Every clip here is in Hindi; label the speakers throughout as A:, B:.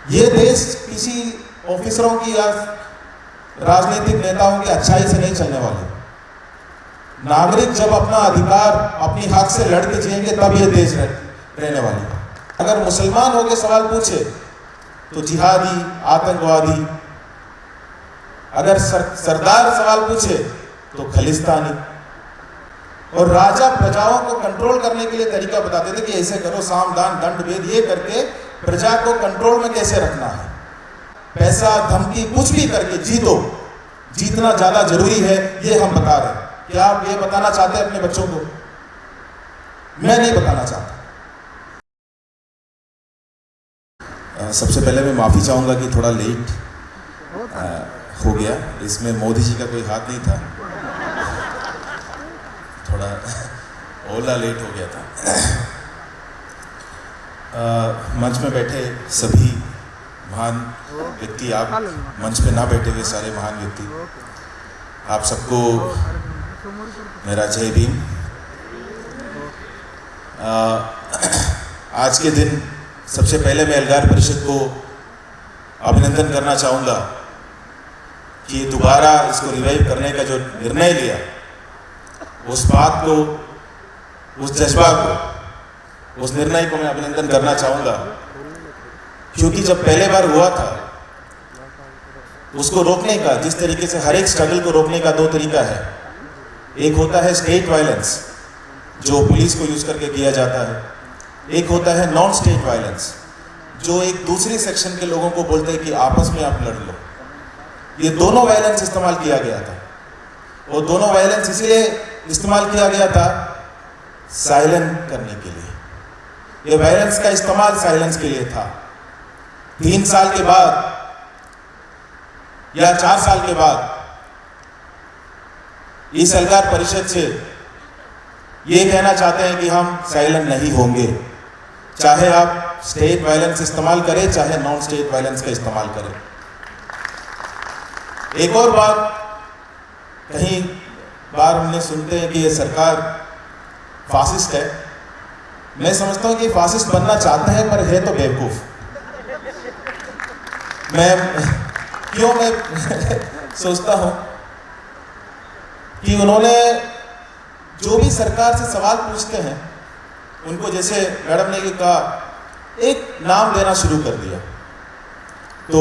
A: ये देश किसी ऑफिसरों की या राजनीतिक नेताओं की अच्छाई से नहीं चलने वाले। नागरिक जब अपना अधिकार अपनी हक से लड़ के जिएंगे तब ये देश रहने वाले। अगर मुसलमान होकर सवाल पूछे तो जिहादी, आतंकवादी। अगर सरदार सवाल पूछे तो खलिस्तानी। और राजा प्रजाओं को कंट्रोल करने के लिए तरीका बताते थे कि ऐसे करो, साम दान दंड भेद, ये करके प्रजा को कंट्रोल में कैसे रखना है। पैसा धमकी कुछ भी करके जीतो, जीतना ज्यादा जरूरी है, ये हम बता रहे हैं। क्या आप ये बताना चाहते हैं अपने बच्चों को? मैं नहीं बताना चाहता। सबसे पहले मैं माफी चाहूंगा कि थोड़ा लेट हो गया। इसमें मोदी जी का कोई हाथ नहीं था, थोड़ा ओला लेट हो गया था। मंच में बैठे सभी महान व्यक्ति, आप मंच पे ना बैठे हुए सारे महान व्यक्ति, आप सबको मेरा जय भीम। आज के दिन सबसे पहले मैं एल्गार परिषद को अभिनंदन करना चाहूँगा कि दोबारा इसको रिवाइव करने का जो निर्णय लिया, उस बात को, उस जज्बा को, उस निर्णय को मैं अभिनंदन करना चाहूँगा। क्योंकि जब पहले बार हुआ था, उसको रोकने का, जिस तरीके से हर एक स्ट्रगल को रोकने का दो तरीका है। एक होता है स्टेट वायलेंस, जो पुलिस को यूज करके किया जाता है। एक होता है नॉन स्टेट वायलेंस, जो एक दूसरी सेक्शन के लोगों को बोलते हैं कि आपस में आप लड़ लो। ये दोनों वायलेंस इस्तेमाल किया गया था। और दोनों वायलेंस इसीलिए इस्तेमाल किया गया था साइलेंट करने के लिए। ये वायलेंस का इस्तेमाल साइलेंस के लिए था। 3 साल के बाद या 4 साल के बाद इस एल्गार परिषद से ये कहना चाहते हैं कि हम साइलेंट नहीं होंगे, चाहे आप स्टेट वायलेंस इस्तेमाल करें, चाहे नॉन स्टेट वायलेंस का इस्तेमाल करें। एक और बात, कहीं बार हमने सुनते हैं कि ये सरकार फासिस्ट है। मैं समझता हूं कि फासिस्ट बनना चाहते हैं पर है तो बेवकूफ। मैं सोचता हूं कि उन्होंने जो भी सरकार से सवाल पूछते हैं, उनको, जैसे मैडम ने कहा, एक नाम देना शुरू कर दिया। तो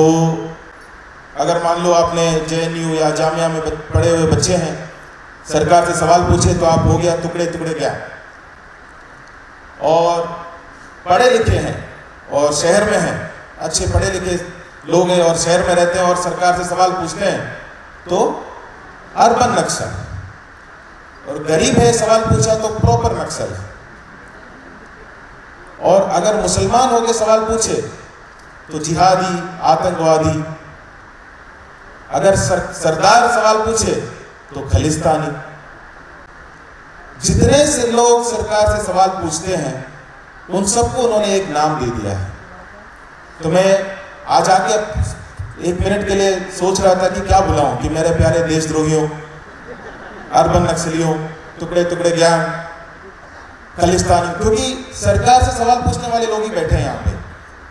A: अगर मान लो आपने JNU या जामिया में पढ़े हुए बच्चे हैं, सरकार से सवाल पूछे तो आप हो गया टुकड़े टुकड़े क्या। और पढ़े लिखे हैं और शहर में हैं, अच्छे पढ़े लिखे लोग हैं और शहर में रहते हैं और सरकार से सवाल पूछते हैं तो अर्बन नक्सल। और गरीब है, सवाल पूछा तो प्रॉपर नक्सल है। और अगर मुसलमान होकर सवाल पूछे तो जिहादी, आतंकवादी। अगर सरदार सवाल पूछे तो खलिस्तानी। जितने से लोग सरकार से सवाल पूछते हैं उन सबको उन्होंने एक नाम दे दिया है। तो मैं आज आके 1 मिनट के लिए सोच रहा था कि क्या बुलाऊं, कि मेरे प्यारे देशद्रोहियों, अर्बन नक्सलियों, टुकड़े टुकड़े गैंग, खलिस्तानी। क्योंकि सरकार से सवाल पूछने वाले लोग ही बैठे हैं यहाँ पे,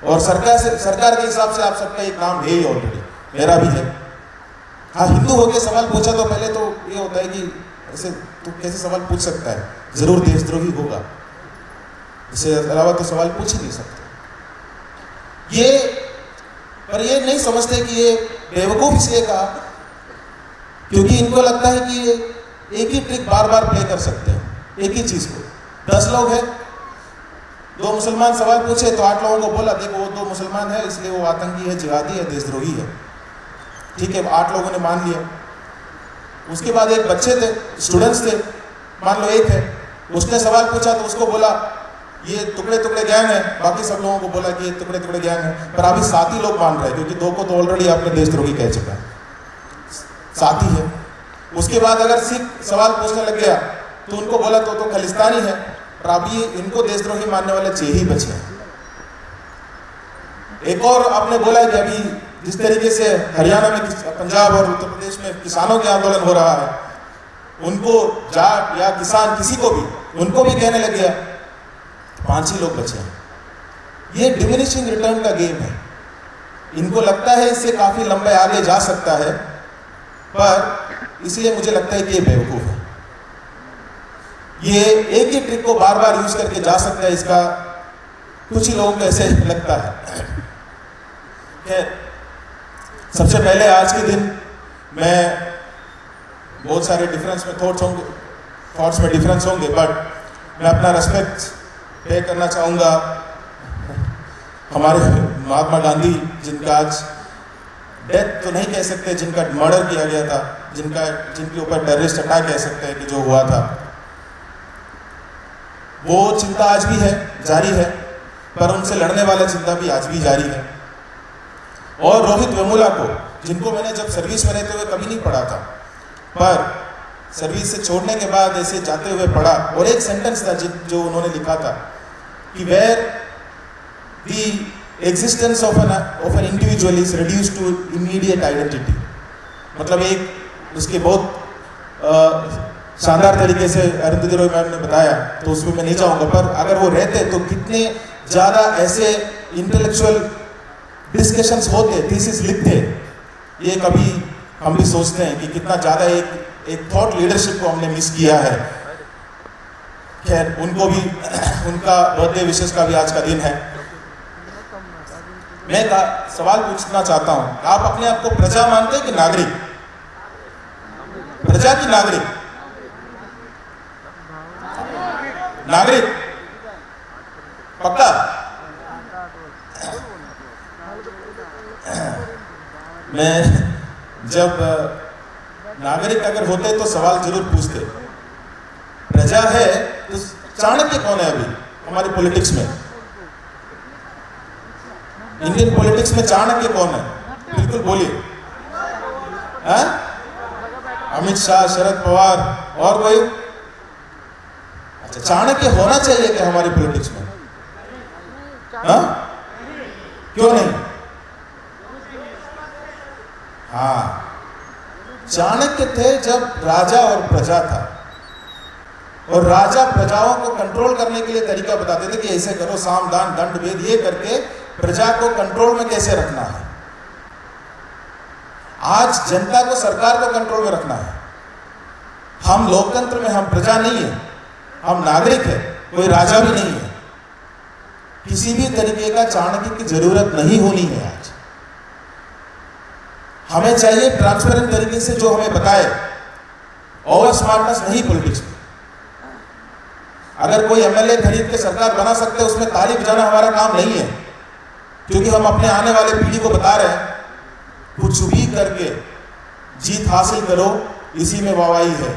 A: और सरकार के हिसाब से आप सबका एक नाम है ही ऑलरेडी, मेरा भी है। हाँ, हिंदू होके सवाल पूछा तो पहले तो ये होता है कि ऐसे तो कैसे सवाल पूछ सकता है, जरूर देशद्रोही होगा, इससे अलावा तो सवाल पूछ ही नहीं सकते। पर ये नहीं समझते कि ये बेवकूफ इसलिए कहा क्योंकि इनको लगता है कि ये एक ही ट्रिक बार बार प्ले कर सकते हैं, एक ही चीज को। 10 लोग हैं, 2 मुसलमान सवाल पूछे तो 8 लोगों को बोला देखो वो 2 मुसलमान है इसलिए वो आतंकी है, जिहादी है, देशद्रोही है। ठीक है, 8 लोगों ने मान लिया। उसके बाद एक बच्चे थे, स्टूडेंट्स थे, मान लो एक है, उसने सवाल पूछा तो उसको बोला ये टुकड़े टुकड़े गैंग है, बाकी सब लोगों को बोला कि ये टुकड़े टुकड़े गैंग है। पर अभी 7 ही लोग मान रहे हैं क्योंकि 2 को तो ऑलरेडी आपने देशद्रोही कह चुका है, 7 ही है। उसके बाद अगर सिख सवाल पूछने लग गया तो उनको बोला तो खलिस्तानी है, पर अभी इनको देशद्रोही मानने वाले 6 ही बचे हैं। एक और आपने बोला कि अभी जिस तरीके से हरियाणा में, पंजाब और उत्तर प्रदेश में किसानों के आंदोलन हो रहा है, उनको जाट या किसान किसी को भी, उनको भी कहने लग गया, 5 ही लोग बचे हैं। ये डिमिनिशिंग रिटर्न का गेम है। इनको लगता है इससे काफ़ी लंबे आगे जा सकता है, पर इसलिए मुझे लगता है कि ये बेवकूफ़ है। ये एक ही ट्रिक को बार बार यूज करके जा सकता है, इसका कुछ ही लोगों को ऐसे लगता है। खैर, सबसे पहले आज के दिन मैं बहुत सारे डिफरेंस में थॉट्स में डिफरेंस होंगे, बट मैं अपना रेस्पेक्ट पे करना चाहूँगा हमारे महात्मा गांधी, जिनका आज डेथ तो नहीं कह सकते, जिनका मर्डर किया गया था, जिनके ऊपर टेररिस्ट अटैक कह सकते हैं कि जो हुआ था। वो चिंता आज भी है, जारी है, पर उनसे लड़ने वाला चिंता भी आज भी जारी है। और रोहित वेमुला को, जिनको मैंने जब सर्विस में रहते हुए कभी नहीं पढ़ा था, पर सर्विस से छोड़ने के बाद ऐसे जाते हुए पढ़ा, और एक सेंटेंस था जो उन्होंने लिखा था कि where the existence of an individual is reduced to immediate identity. मतलब एक उसके बहुत शानदार तरीके से अरुंधति रॉय मैम ने बताया, तो उसमें मैं नहीं जाऊंगा, पर अगर वो रहते तो कितने ज़्यादा ऐसे इंटेलेक्चुअल डिस्कशंस होते, थीसिस लिखते। ये कभी हम भी सोचते हैं कि कितना ज़्यादा एक थॉट लीडरशिप को हमने मिस किया है। खैर, उनको भी उनका बर्थडे विशेष का भी आज का दिन है। मैं सवाल पूछना चाहता हूं, आप अपने आप को प्रजा मानते हैं कि नागरिक? प्रजा की नागरिक? नागरिक पक्का? मैं जब नागरिक अगर होते तो सवाल जरूर पूछते। प्रजा है तो चाणक्य कौन है अभी हमारी पॉलिटिक्स में? इंडियन पॉलिटिक्स में चाणक्य कौन है? बिल्कुल बोलिए। अमित शाह, शरद पवार, और कोई? अच्छा, चाणक्य होना चाहिए क्या हमारी पॉलिटिक्स में? क्यों नहीं? हाँ, चाणक्य थे जब राजा और प्रजा था, और राजा प्रजाओं को कंट्रोल करने के लिए तरीका बताते थे कि ऐसे करो, साम दान दंड भेद, ये करके प्रजा को कंट्रोल में कैसे रखना है। आज जनता को, सरकार को कंट्रोल में रखना है। हम लोकतंत्र में, हम प्रजा नहीं है, हम नागरिक है, कोई राजा भी नहीं है। किसी भी तरीके का चाणक्य की जरूरत नहीं होनी है। आज हमें चाहिए ट्रांसपेरेंट तरीके से जो हमें बताए, ओवर स्मार्टनेस नहीं पॉलिटिक्स में। अगर कोई एमएलए खरीद के सरकार बना सकते हैं, उसमें ताली बजाना हमारा काम नहीं है, क्योंकि हम अपने आने वाले पीढ़ी को बता रहे हैं कुछ भी करके जीत हासिल करो, इसी में वाहवाही है।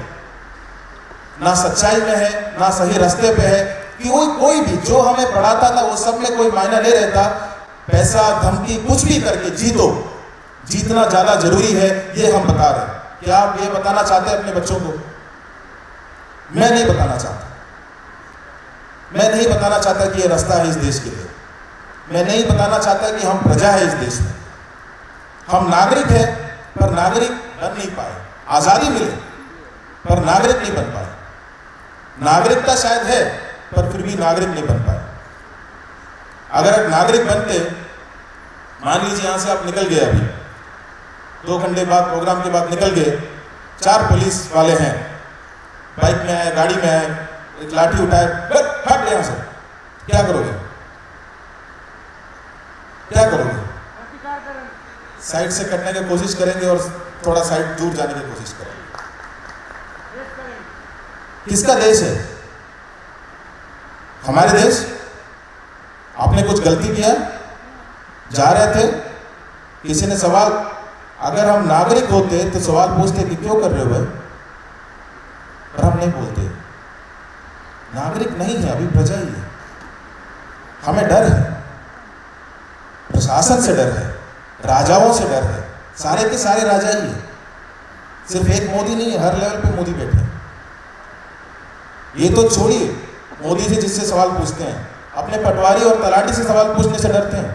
A: ना सच्चाई में है, ना सही रास्ते पे है। कि कोई भी जो हमें पढ़ाता था वो सब में कोई मायना नहीं रहता। पैसा, धमकी, कुछ भी करके जीतो, जीतना ज्यादा जरूरी है, ये हम बता रहे हैं। क्या आप ये बताना चाहते हैं अपने बच्चों को? मैं नहीं बताना चाहता। मैं नहीं बताना चाहता कि ये रास्ता है इस देश के लिए। मैं नहीं बताना चाहता कि हम प्रजा है इस देश में। हम नागरिक है, पर नागरिक बन नहीं पाए। आजादी मिले, पर नागरिक नहीं बन पाए। नागरिकता शायद है, पर फिर भी नागरिक नहीं बन पाए। अगर नागरिक बनते, मान लीजिए यहां से आप निकल गए, अभी 2 घंटे बाद प्रोग्राम के बाद निकल गए, 4 पुलिस वाले हैं, बाइक में आए, गाड़ी में आए, एक लाठी उठाए, हट यहां से, क्या करोगे? क्या करोगे? साइड से कटने की कोशिश करेंगे और थोड़ा साइड दूर जाने की कोशिश करेंगे। किसका देश है? हमारे देश? आपने कुछ गलती किया? जा रहे थे, किसी ने सवाल, अगर हम नागरिक होते तो सवाल पूछते कि क्यों कर रहे हो भाई, पर हम नहीं बोलते। नागरिक नहीं है, अभी प्रजा ही है। हमें डर है, प्रशासन से डर है, राजाओं से डर है। सारे के सारे राजा ही है, सिर्फ एक मोदी नहीं है, हर लेवल पे मोदी बैठे हैं। ये तो छोड़िए मोदी से जिससे सवाल पूछते हैं, अपने पटवारी और तलाटी से सवाल पूछने से डरते हैं,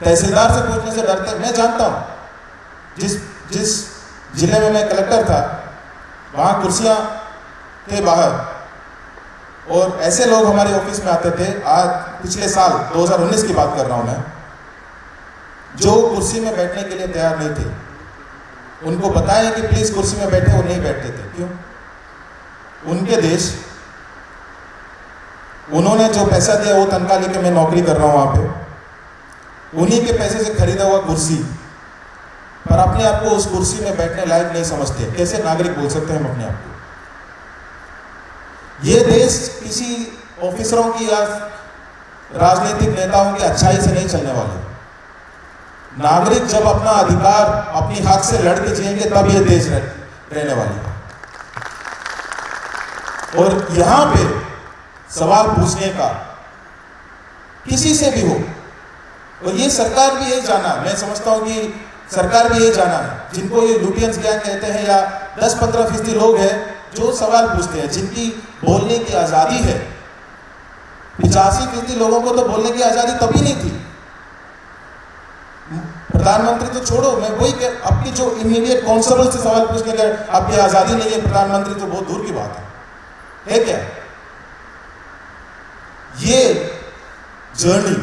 A: तहसीलदार से पूछने से डरते हैं। मैं जानता हूँ जिस जिले में मैं कलेक्टर था, वहाँ कुर्सियाँ थे बाहर, और ऐसे लोग हमारे ऑफिस में आते थे। आज पिछले साल 2019 की बात कर रहा हूँ मैं, जो कुर्सी में बैठने के लिए तैयार नहीं थे, उनको बताएं कि प्लीज कुर्सी में बैठे, वो नहीं बैठते थे। क्यों? उनके देश, उन्होंने जो पैसा दिया वो तनख्वाह लेके मैं नौकरी कर रहा हूं वहां पे, उन्हीं के पैसे से खरीदा हुआ कुर्सी, पर अपने आप को उस कुर्सी में बैठने लायक नहीं समझते। कैसे नागरिक बोल सकते हैं हम अपने आप को? ये देश किसी ऑफिसरों की या राजनीतिक नेताओं की अच्छाई से नहीं चलने वाले। नागरिक जब अपना अधिकार अपनी हक से लड़ के जिएंगे तब ये देश रहने वाली है। और यहां पे सवाल पूछने का किसी से भी हो, और ये सरकार भी यही जाना, मैं समझता हूं कि सरकार भी यही जाना है, जिनको ये लुटियंस गैंग कहते हैं या 10-15% लोग हैं जो सवाल पूछते हैं, जिनकी बोलने की आजादी है। 85% लोगों को तो बोलने की आजादी तभी नहीं थी। प्रधानमंत्री तो छोड़ो, मैं वही आपकी जो इमीडिएट कांस्टेबल से सवाल पूछने का आपकी आजादी नहीं है, प्रधानमंत्री तो बहुत दूर की बात है क्या? ये जर्नी,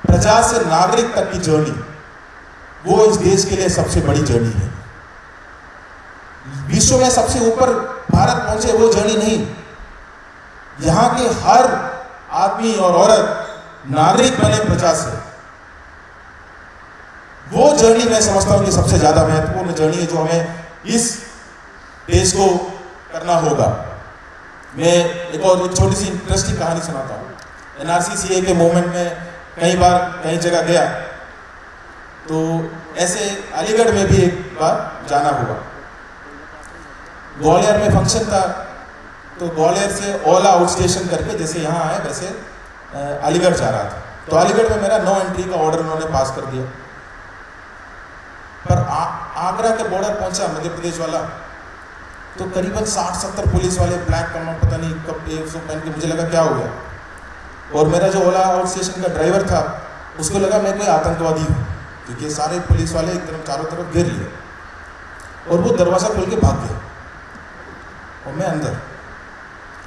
A: प्रजा से नागरिक तक की जर्नी, वो इस देश के लिए सबसे बड़ी जर्नी है। विश्व में सबसे ऊपर भारत पहुंचे वो जर्नी नहीं, यहां के हर आदमी और औरत नागरिक बने प्रजा से, वो जर्नी मैं समझता हूं कि सबसे ज्यादा महत्वपूर्ण जर्नी है जो हमें इस देश को करना होगा। मैं एक और छोटी सी इंटरेस्टिंग कहानी सुनाता हूं। NRC-CA के मूवमेंट में कई बार कई जगह गया, तो ऐसे अलीगढ़ में भी एक बार जाना हुआ। ग्वालियर में फंक्शन था, तो ग्वालियर से ओला आउट स्टेशन करके जैसे यहाँ आए वैसे अलीगढ़ जा रहा था। तो अलीगढ़ में मेरा नो एंट्री का ऑर्डर उन्होंने पास कर दिया, पर आगरा के बॉर्डर पहुंचा मध्य प्रदेश वाला, तो करीबन 60-70 पुलिस वाले ब्लैक कलर, पता नहीं कब एक सूट पहन के, मुझे लगा क्या हो गया। और मेरा जो ओला आउट स्टेशन का ड्राइवर था उसको लगा मैं कोई आतंकवादी हूँ, क्योंकि सारे पुलिस वाले एकदम चारों तरफ घेर लिए, और वो दरवाज़ा खोल के भाग गया और मैं अंदर।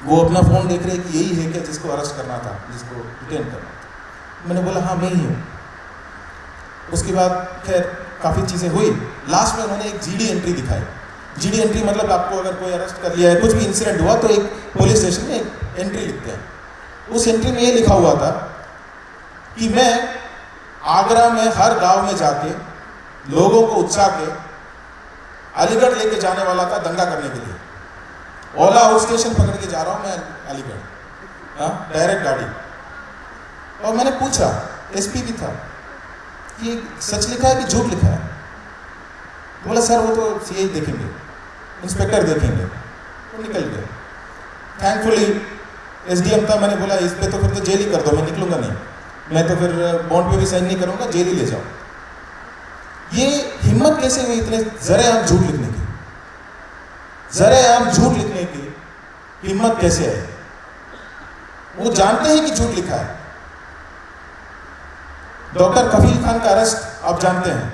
A: वो अपना फ़ोन देख रहे कि यही है क्या जिसको अरेस्ट करना था, जिसको डिटेन करना था। मैंने बोला हाँ मैं ही हूँ। उसके बाद खैर काफ़ी चीज़ें हुई। लास्ट में उन्होंने एक GD एंट्री दिखाई। GD एंट्री मतलब आपको अगर कोई अरेस्ट कर लिया है, कुछ भी इंसिडेंट हुआ, तो एक पुलिस स्टेशन में एक एंट्री लिखते हैं। उस एंट्री में ये लिखा हुआ था कि मैं आगरा में हर गांव में जाके लोगों को उकसा के अलीगढ़ लेके जाने वाला था दंगा करने के लिए। ओला आउट स्टेशन पकड़ के जा रहा हूँ मैं अलीगढ़, हाँ डायरेक्ट गाड़ी। और मैंने पूछा, SP भी था, कि सच लिखा है कि झूठ लिखा है? बोला सर वो तो CI देखेंगे, इंस्पेक्टर देखेंगे। वो निकल गया। थैंकफुली SDM था। मैंने बोला इस पे तो फिर तो जेल ही कर दो, मैं निकलूंगा नहीं, मैं तो फिर बॉन्ड पे भी साइन नहीं करूंगा, जेल ही ले जाओ। ये हिम्मत कैसे हुई इतने जरेआम झूठ लिखने की? जरेआम झूठ लिखने की हिम्मत कैसे है? वो जानते हैं कि झूठ लिखा है। डॉक्टर कफील खान का अरेस्ट आप जानते हैं,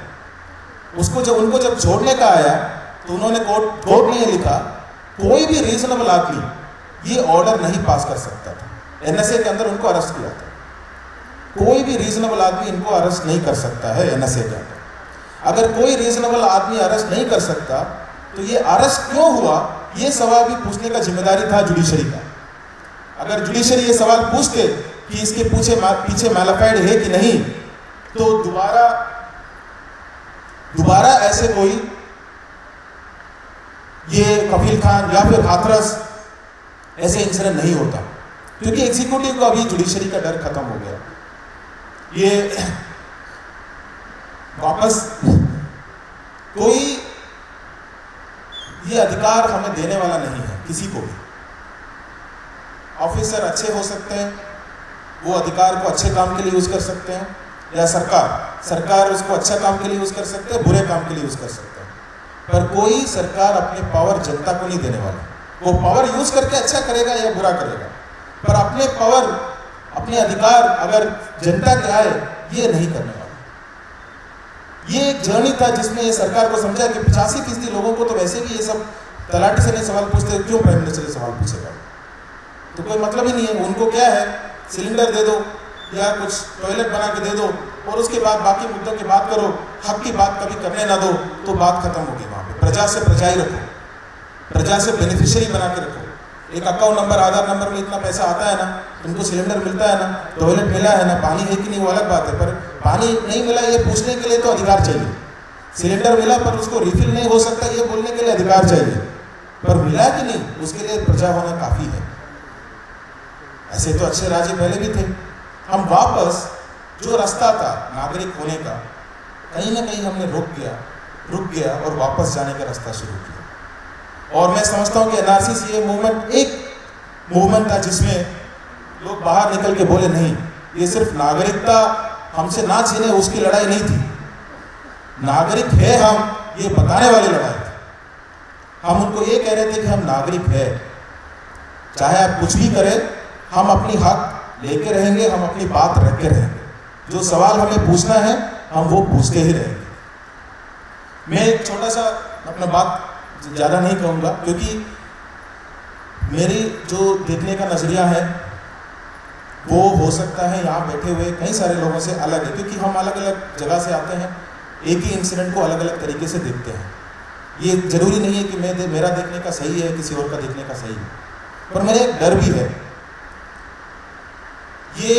A: उसको उनको जब छोड़ने का आया तो उन्होंने कोर्ट ने ये लिखा, कोई भी रीजनेबल आदमी ये ऑर्डर नहीं पास कर सकता था। NSA के अंदर उनको अरेस्ट किया था, कोई भी रीजनेबल आदमी इनको अरेस्ट नहीं कर सकता है NSA के अंदर। अगर कोई रीजनेबल आदमी अरेस्ट नहीं कर सकता तो ये अरेस्ट क्यों हुआ, ये सवाल भी पूछने का जिम्मेदारी था जुडिशरी का। अगर जुडिशरी ये सवाल पूछते कि इसके पीछे मैलाफाइड है कि नहीं, तो दोबारा ऐसे कोई ये कफील खान या फिर हाथरस ऐसे इंसिडेंट नहीं होता, क्योंकि एग्जीक्यूटिव को अभी जुडिशरी का डर खत्म हो गया। ये वापस कोई ये अधिकार हमें देने वाला नहीं है किसी को भी। ऑफिसर अच्छे हो सकते हैं, वो अधिकार को अच्छे काम के लिए यूज कर सकते हैं, या सरकार उसको अच्छा काम के लिए यूज कर सकते हैं, बुरे काम के लिए यूज कर सकते हैं, पर कोई सरकार अपने पावर जनता को नहीं देने वाला। वो पावर यूज करके अच्छा करेगा या बुरा करेगा, पर अपने पावर अपने अधिकार अगर जनता के आए ये नहीं करने वाला। ये एक जर्नी था जिसमें ये सरकार को समझा कि 85% लोगों को तो वैसे भी ये सब तलाटी से नहीं सवाल पूछते, क्यों प्राइम मिनिस्टर से सवाल पूछेगा? तो कोई मतलब ही नहीं है। उनको क्या है, सिलेंडर दे दो या कुछ टॉयलेट बना के दे दो और उसके बाद बाकी मुद्दों की बात करो, हक की बात कभी करने ना दो, तो बात खत्म होगी वहाँ पे। प्रजा से प्रजा ही रखो, प्रजा से बेनिफिशियरी बना के रखो। एक अकाउंट नंबर, आधार नंबर में इतना पैसा आता है ना, तुमको सिलेंडर मिलता है ना, टॉयलेट मिला है ना, पानी है कि नहीं वो अलग बात है, पर पानी नहीं मिला ये पूछने के लिए तो अधिकार चाहिए। सिलेंडर मिला पर उसको रिफिल नहीं हो सकता ये बोलने के लिए अधिकार चाहिए, पर मिला कि नहीं उसके लिए प्रजा होना काफ़ी है। ऐसे तो अच्छे राज्य पहले भी थे। हम वापस जो रास्ता था नागरिक होने का, कहीं ना कहीं हमने रुक गया और वापस जाने का रास्ता शुरू किया। और मैं समझता हूँ कि एनआरसी ये मूवमेंट एक मूवमेंट था जिसमें लोग बाहर निकल के बोले नहीं, ये सिर्फ नागरिकता हमसे ना छीने उसकी लड़ाई नहीं थी, नागरिक है हम ये बताने वाली लड़ाई थी। हम उनको ये कह रहे थे कि हम नागरिक है, चाहे आप कुछ भी करें, हम अपनी हक लेके रहेंगे, हम अपनी बात रख के रहेंगे, जो सवाल हमें पूछना है हम वो पूछते ही रहेंगे। मैं एक छोटा सा अपना बात ज़्यादा नहीं कहूँगा, क्योंकि मेरी जो देखने का नज़रिया है वो हो सकता है यहाँ बैठे हुए कई सारे लोगों से अलग है, क्योंकि हम अलग अलग जगह से आते हैं, एक ही इंसिडेंट को अलग अलग तरीके से देखते हैं। ये ज़रूरी नहीं है कि मेरा देखने का सही है, किसी और का देखने का सही है, पर मेरा एक डर भी है। ये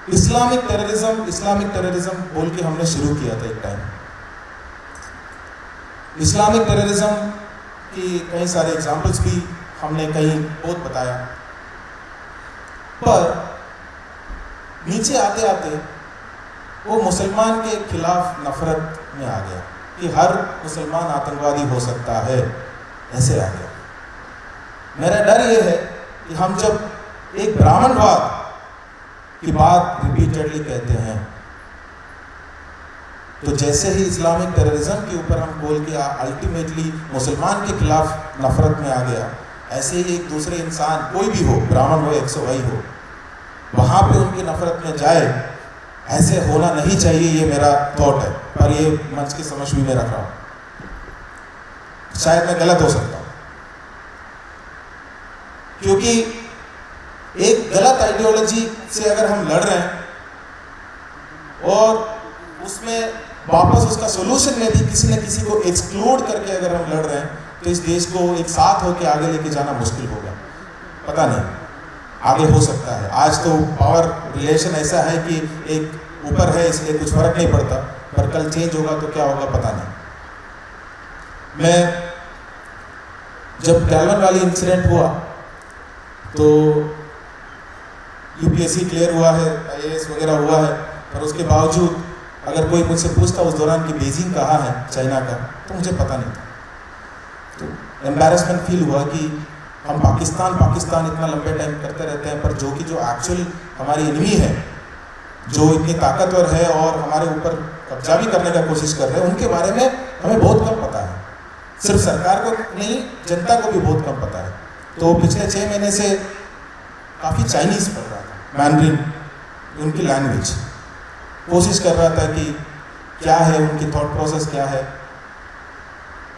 A: इस्लामिक टेररिज्म बोल के हमने शुरू किया था एक टाइम। इस्लामिक टेररिज्म की कई सारे एग्जाम्पल्स भी हमने कहीं बहुत बताया, पर नीचे आते आते वो मुसलमान के खिलाफ नफरत में आ गया कि हर मुसलमान आतंकवादी हो सकता है, ऐसे आ गया। मेरा डर ये है कि हम जब एक ब्राह्मणवाद की बात रिपीटेडली कहते हैं, तो जैसे ही इस्लामिक टेररिज्म के ऊपर हम बोल के अल्टीमेटली मुसलमान के खिलाफ नफरत में आ गया, ऐसे ही एक दूसरे इंसान कोई भी हो, ब्राह्मण हो, XY हो, वहाँ पे उनकी नफरत में जाए, ऐसे होना नहीं चाहिए। ये मेरा थॉट है, पर ये मंच की समझ भी मैं रख रहा हूँ, शायद मैं गलत हो सकता हूँ, क्योंकि एक गलत आइडियोलॉजी से अगर हम लड़ रहे हैं और उसमें वापस उसका सोल्यूशन में भी किसी न किसी को एक्सक्लूड करके अगर हम लड़ रहे हैं, तो इस देश को एक साथ होकर आगे लेके जाना मुश्किल होगा। पता नहीं आगे हो सकता है, आज तो पावर रिलेशन ऐसा है कि एक ऊपर है इसलिए कुछ फर्क नहीं पड़ता, पर कल चेंज होगा तो क्या होगा पता नहीं। मैं जब गैलवन वाली इंसिडेंट हुआ तो UPSC क्लियर हुआ है, IAS वगैरह हुआ है, पर उसके बावजूद अगर कोई मुझसे पूछता उस दौरान कि बीजिंग कहाँ है चाइना का, तो मुझे पता नहीं था। तो एम्बैरेसमेंट फील हुआ कि हम पाकिस्तान इतना लंबे टाइम करते रहते हैं, पर जो एक्चुअल हमारी एनिमी है, जो इतनी ताकतवर है और हमारे ऊपर कब्जा भी करने का कोशिश कर रहे हैं, उनके बारे में हमें बहुत कम पता है। सिर्फ सरकार को नहीं, जनता को भी बहुत कम पता है। तो पिछले 6 महीने से काफ़ी चाइनीज़ पढ़ रहा था, मैंड्रिन उनकी लैंग्वेज, कोशिश कर रहा था कि क्या है उनकी थॉट प्रोसेस क्या है।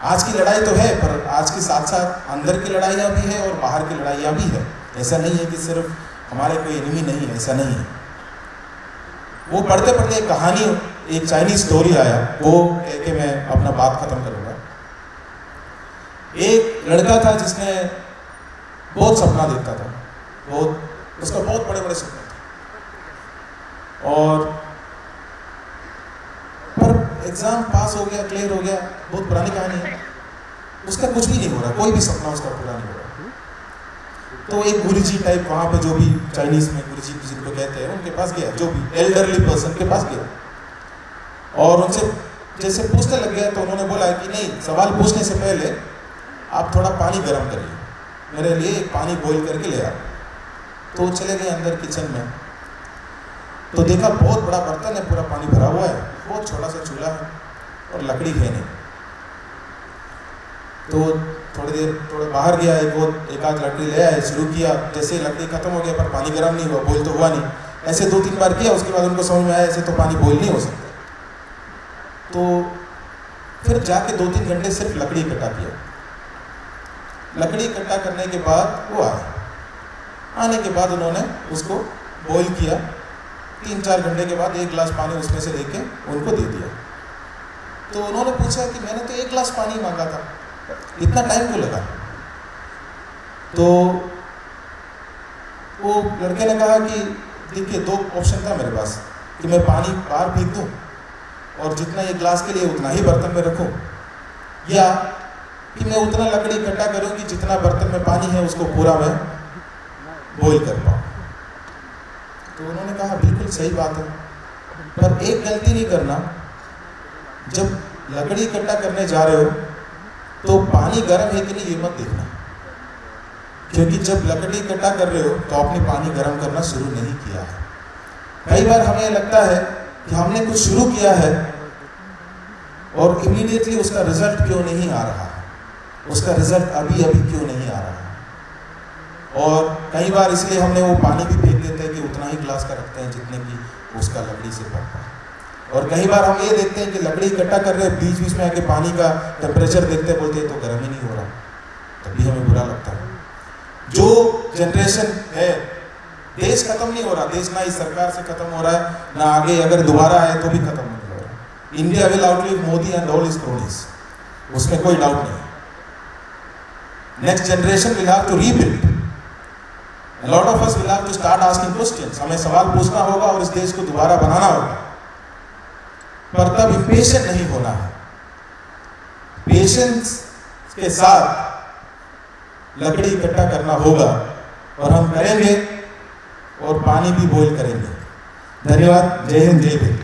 A: आज की लड़ाई तो है, पर आज के साथ साथ अंदर की लड़ाइयाँ भी है और बाहर की लड़ाइयाँ भी है। ऐसा नहीं है कि सिर्फ हमारे कोई एनिमी नहीं है, ऐसा नहीं है। वो पढ़ते पढ़ते एक कहानी, एक चाइनीज स्टोरी आया, वो कह के मैं अपना बात खत्म करूँगा। एक लड़का था जिसने बहुत सपना देखता था, उसका बहुत बड़े बड़े सपने थे, और पर एग्जाम पास हो गया, क्लियर हो गया, बहुत पुरानी कहानी है, उसका कुछ भी नहीं हो रहा, कोई भी सपना उसका पूरा नहीं हो रहा। तो एक गुरुजी टाइप वहाँ पे, जो भी चाइनीज में गुरुजी जिनको कहते हैं, उनके पास गया, जो भी एल्डरली पर्सन के पास गया, और उनसे जैसे पूछने लग गया तो उन्होंने बोला कि नहीं, सवाल पूछने से पहले आप थोड़ा पानी गर्म करिए, मेरे लिए एक पानी बॉईल करके ले आओ। तो चले गए अंदर किचन में, तो देखा बहुत बड़ा बर्तन है, पूरा पानी भरा हुआ है, बहुत छोटा सा चूल्हा है और लकड़ी है नहीं। तो थोड़ा बाहर गया, एक आध लकड़ी ले आए, शुरू किया, जैसे लकड़ी खत्म हो गया पर पानी गर्म नहीं हुआ, बॉईल तो हुआ नहीं। ऐसे 2-3 बार किया, उसके बाद उनको समझ में आया ऐसे तो पानी बॉईल नहीं हो सकता। तो फिर जाके 2-3 घंटे सिर्फ लकड़ी इकट्ठा किया। लकड़ी इकट्ठा करने के बाद वो आने के बाद उन्होंने उसको बॉईल किया, 3-4 घंटे के बाद 1 गिलास पानी उसमें से लेके उनको दे दिया। तो उन्होंने पूछा कि मैंने तो 1 गिलास पानी मांगा था, इतना टाइम क्यों लगा? तो वो लड़के ने कहा कि देखिए 2 ऑप्शन था मेरे पास, कि मैं पानी बाहर फेंक दूँ और जितना 1 गिलास के लिए उतना ही बर्तन में रखूँ, या कि मैं उतना लकड़ी इकट्ठा करूँ कि जितना बर्तन में पानी है उसको पूरा मैं बॉईल कर पाऊँ। तो उन्होंने कहा बिल्कुल सही बात है, पर एक गलती नहीं करना, जब लकड़ी इकट्ठा करने जा रहे हो तो पानी गर्म है कि नहीं ये मत देखना, क्योंकि जब लकड़ी इकट्ठा कर रहे हो तो आपने पानी गर्म करना शुरू नहीं किया है। कई बार हमें लगता है कि हमने कुछ शुरू किया है और इमीडिएटली उसका रिजल्ट क्यों नहीं आ रहा है, उसका रिजल्ट अभी क्यों नहीं आ रहा है। और कई बार इसलिए हमने वो पानी भी फेंक देते हैं कि उतना ही गिलास का रखते हैं जितने की उसका लकड़ी से भरता है। और कई बार हम ये देखते हैं कि लकड़ी इकट्ठा कर रहे हैं, बीच बीच में आके पानी का टेम्परेचर देखते बोलते हैं तो गर्म ही नहीं हो रहा, तभी हमें बुरा लगता है। जो जनरेशन है, देश खत्म नहीं हो रहा, देश ना इस सरकार से खत्म हो रहा है, ना आगे अगर दोबारा आए तो भी खत्म नहीं हो रहा। India will outlive Modi and all his cronies, उसमें कोई डाउट नहीं। Next generation will have to rebuild, a lot of us will have to start asking questions, हमें सवाल पूछना होगा और इस देश को दोबारा बनाना होगा, पर तब इम्पेशेंट नहीं होना है। पेशेंस के साथ लकड़ी इकट्ठा करना होगा और हम करेंगे और पानी भी बॉईल करेंगे। धन्यवाद। जय हिंद, जय भीम।